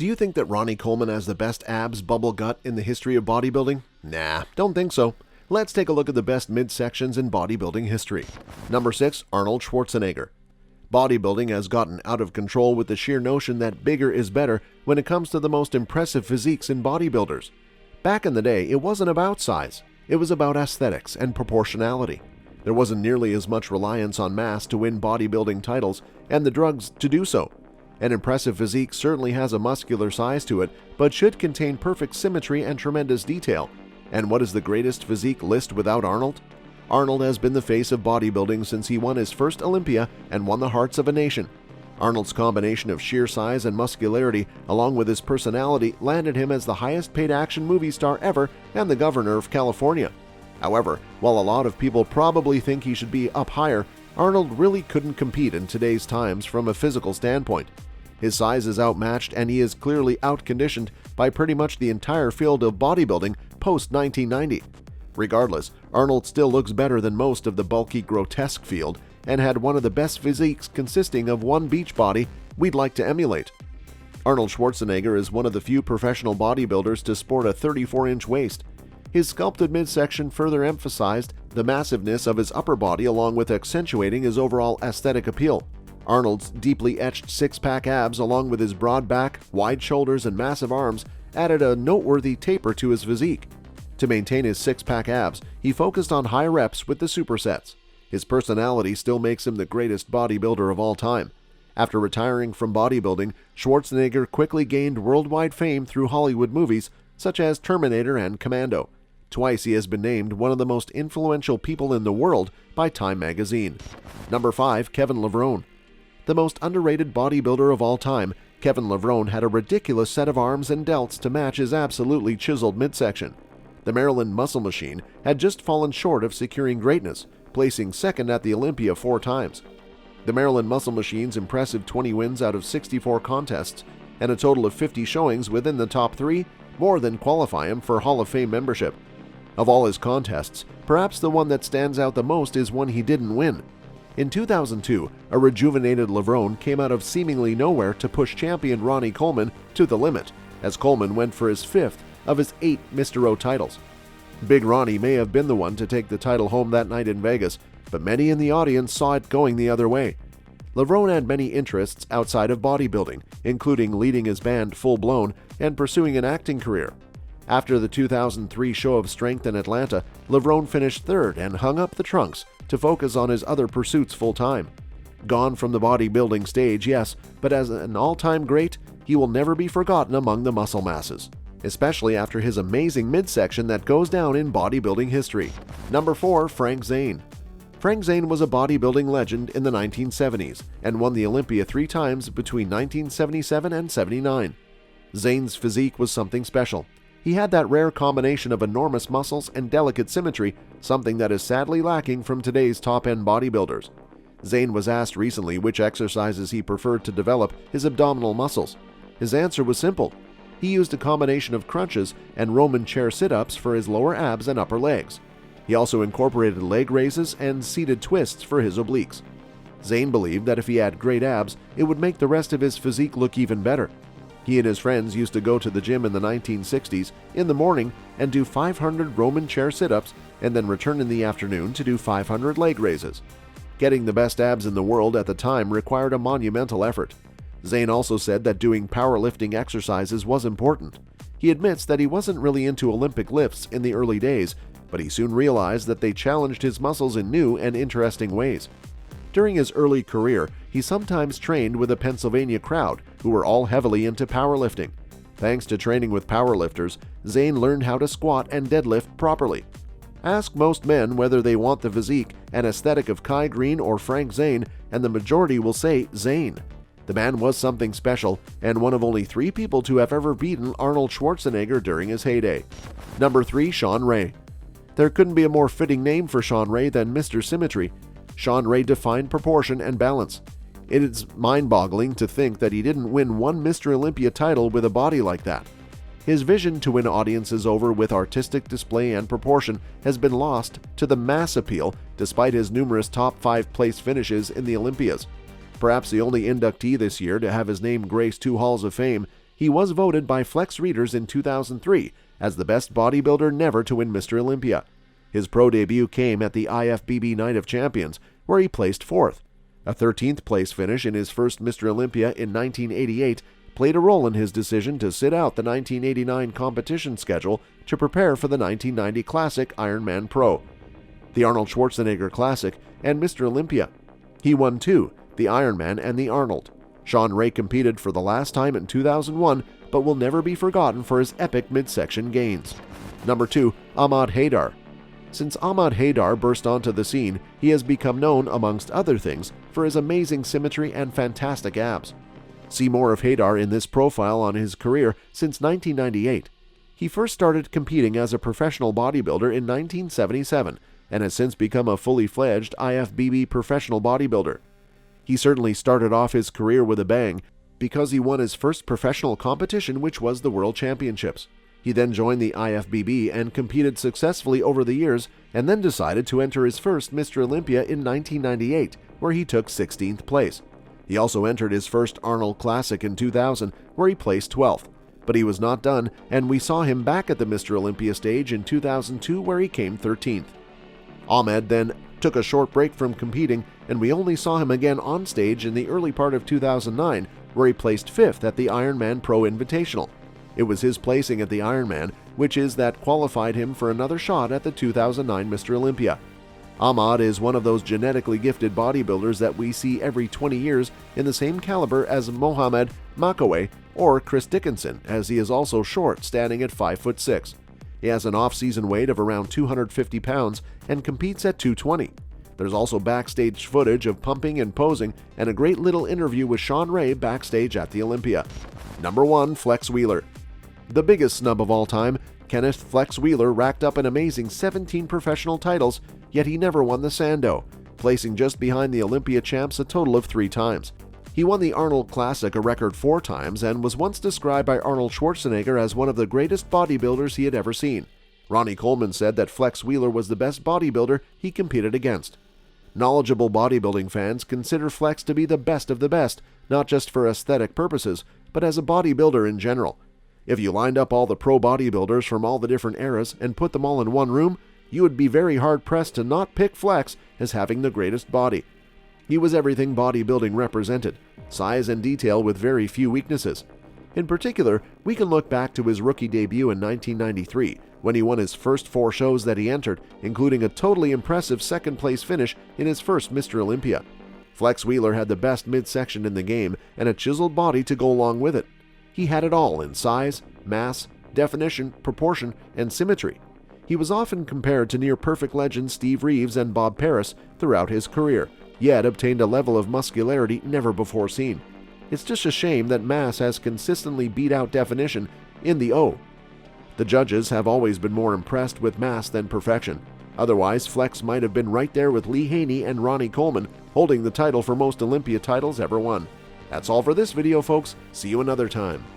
Do you think that Ronnie Coleman has the best abs bubble gut in the history of bodybuilding? Nah, don't think so. Let's take a look at the best midsections in bodybuilding history. Number 6. Arnold Schwarzenegger. Bodybuilding has gotten out of control with the sheer notion that bigger is better when it comes to the most impressive physiques in bodybuilders. Back in the day, it wasn't about size. It was about aesthetics and proportionality. There wasn't nearly as much reliance on mass to win bodybuilding titles and the drugs to do so. An impressive physique certainly has a muscular size to it, but should contain perfect symmetry and tremendous detail. And what is the greatest physique list without Arnold? Arnold has been the face of bodybuilding since he won his first Olympia and won the hearts of a nation. Arnold's combination of sheer size and muscularity, along with his personality, landed him as the highest-paid action movie star ever and the governor of California. However, while a lot of people probably think he should be up higher, Arnold really couldn't compete in today's times from a physical standpoint. His size is outmatched and he is clearly outconditioned by pretty much the entire field of bodybuilding post-1990. Regardless, Arnold still looks better than most of the bulky, grotesque field and had one of the best physiques consisting of one beach body we'd like to emulate. Arnold Schwarzenegger is one of the few professional bodybuilders to sport a 34-inch waist. His sculpted midsection further emphasized the massiveness of his upper body along with accentuating his overall aesthetic appeal. Arnold's deeply etched six-pack abs along with his broad back, wide shoulders, and massive arms added a noteworthy taper to his physique. To maintain his six-pack abs, he focused on high reps with the supersets. His personality still makes him the greatest bodybuilder of all time. After retiring from bodybuilding, Schwarzenegger quickly gained worldwide fame through Hollywood movies such as Terminator and Commando. Twice he has been named one of the most influential people in the world by Time magazine. Number 5. Kevin Levrone. The most underrated bodybuilder of all time, Kevin Levrone had a ridiculous set of arms and delts to match his absolutely chiseled midsection. The Maryland Muscle Machine had just fallen short of securing greatness, placing second at the Olympia 4 times. The Maryland Muscle Machine's impressive 20 wins out of 64 contests and a total of 50 showings within the top 3 more than qualify him for Hall of Fame membership. Of all his contests, perhaps the one that stands out the most is one he didn't win. In 2002, a rejuvenated Levrone came out of seemingly nowhere to push champion Ronnie Coleman to the limit, as Coleman went for his 5th of his 8 Mr. O titles. Big Ronnie may have been the one to take the title home that night in Vegas, but many in the audience saw it going the other way. Levrone had many interests outside of bodybuilding, including leading his band Full Blown and pursuing an acting career. After the 2003 Show of Strength in Atlanta, Levrone finished 3rd and hung up the trunks to focus on his other pursuits full-time. Gone from the bodybuilding stage, yes, but as an all-time great, he will never be forgotten among the muscle masses, especially after his amazing midsection that goes down in bodybuilding history. Number 4. Frank Zane. Frank Zane was a bodybuilding legend in the 1970s and won the Olympia 3 times between 1977 and 79. Zane's physique was something special. He had that rare combination of enormous muscles and delicate symmetry, something that is sadly lacking from today's top-end bodybuilders. Zane was asked recently which exercises he preferred to develop his abdominal muscles. His answer was simple. He used a combination of crunches and Roman chair sit-ups for his lower abs and upper legs. He also incorporated leg raises and seated twists for his obliques. Zane believed that if he had great abs, it would make the rest of his physique look even better. He and his friends used to go to the gym in the 1960s in the morning and do 500 Roman chair sit-ups and then return in the afternoon to do 500 leg raises. Getting the best abs in the world at the time required a monumental effort. Zane also said that doing powerlifting exercises was important. He admits that he wasn't really into Olympic lifts in the early days, but he soon realized that they challenged his muscles in new and interesting ways. During his early career, he sometimes trained with a Pennsylvania crowd who were all heavily into powerlifting. Thanks to training with powerlifters, Zane learned how to squat and deadlift properly. Ask most men whether they want the physique and aesthetic of Kai Green or Frank Zane, and the majority will say Zane. The man was something special, and one of only 3 people to have ever beaten Arnold Schwarzenegger during his heyday. Number 3. Shawn Ray. There couldn't be a more fitting name for Shawn Ray than Mr. Symmetry. Shawn Ray defined proportion and balance. It is mind-boggling to think that he didn't win one Mr. Olympia title with a body like that. His vision to win audiences over with artistic display and proportion has been lost to the mass appeal despite his numerous top 5 place finishes in the Olympias. Perhaps the only inductee this year to have his name grace 2 halls of fame, He was voted by Flex readers in 2003 as the best bodybuilder never to win Mr. Olympia. His pro debut came at the IFBB Night of Champions, where he placed 4th. A 13th place finish in his first Mr. Olympia in 1988 played a role in his decision to sit out the 1989 competition schedule to prepare for the 1990 Classic Ironman Pro, the Arnold Schwarzenegger Classic, and Mr. Olympia. He won 2, the Ironman and the Arnold. Sean Ray competed for the last time in 2001, but will never be forgotten for his epic midsection gains. Number 2, Ahmad Hadar. Since Ahmad Hadar burst onto the scene, he has become known, amongst other things, for his amazing symmetry and fantastic abs. See more of Hadar in this profile on his career since 1998. He first started competing as a professional bodybuilder in 1977 and has since become a fully fledged IFBB professional bodybuilder. He certainly started off his career with a bang because he won his first professional competition, which was the World Championships. He then joined the IFBB and competed successfully over the years, and then decided to enter his first Mr. Olympia in 1998, where he took 16th place. He also entered his first Arnold Classic in 2000, where he placed 12th. But he was not done, and we saw him back at the Mr. Olympia stage in 2002, where he came 13th. Ahmed then took a short break from competing, and we only saw him again on stage in the early part of 2009, where he placed 5th at the Ironman Pro Invitational. It was his placing at the Ironman, which is that qualified him for another shot at the 2009 Mr. Olympia. Ahmad is one of those genetically gifted bodybuilders that we see every 20 years in the same caliber as Mohamed Makaway or Chris Dickinson, as he is also short, standing at 5'6". He has an off-season weight of around 250 pounds and competes at 220. There's also backstage footage of pumping and posing and a great little interview with Sean Ray backstage at the Olympia. Number 1, Flex Wheeler. The biggest snub of all time, Kenneth Flex Wheeler racked up an amazing 17 professional titles, yet he never won the Sando, placing just behind the Olympia champs a total of 3 times. He won the Arnold Classic a record 4 times and was once described by Arnold Schwarzenegger as one of the greatest bodybuilders he had ever seen. Ronnie Coleman said that Flex Wheeler was the best bodybuilder he competed against. Knowledgeable bodybuilding fans consider Flex to be the best of the best, not just for aesthetic purposes, but as a bodybuilder in general. If you lined up all the pro bodybuilders from all the different eras and put them all in one room, you would be very hard-pressed to not pick Flex as having the greatest body. He was everything bodybuilding represented, size and detail with very few weaknesses. In particular, we can look back to his rookie debut in 1993, when he won his first 4 shows that he entered, including a totally impressive second-place finish in his first Mr. Olympia. Flex Wheeler had the best midsection in the game and a chiseled body to go along with it. He had it all in size, mass, definition, proportion, and symmetry. He was often compared to near-perfect legends Steve Reeves and Bob Paris throughout his career, yet obtained a level of muscularity never before seen. It's just a shame that mass has consistently beat out definition in the O. The judges have always been more impressed with mass than perfection. Otherwise, Flex might have been right there with Lee Haney and Ronnie Coleman, holding the title for most Olympia titles ever won. That's all for this video, folks. See you another time.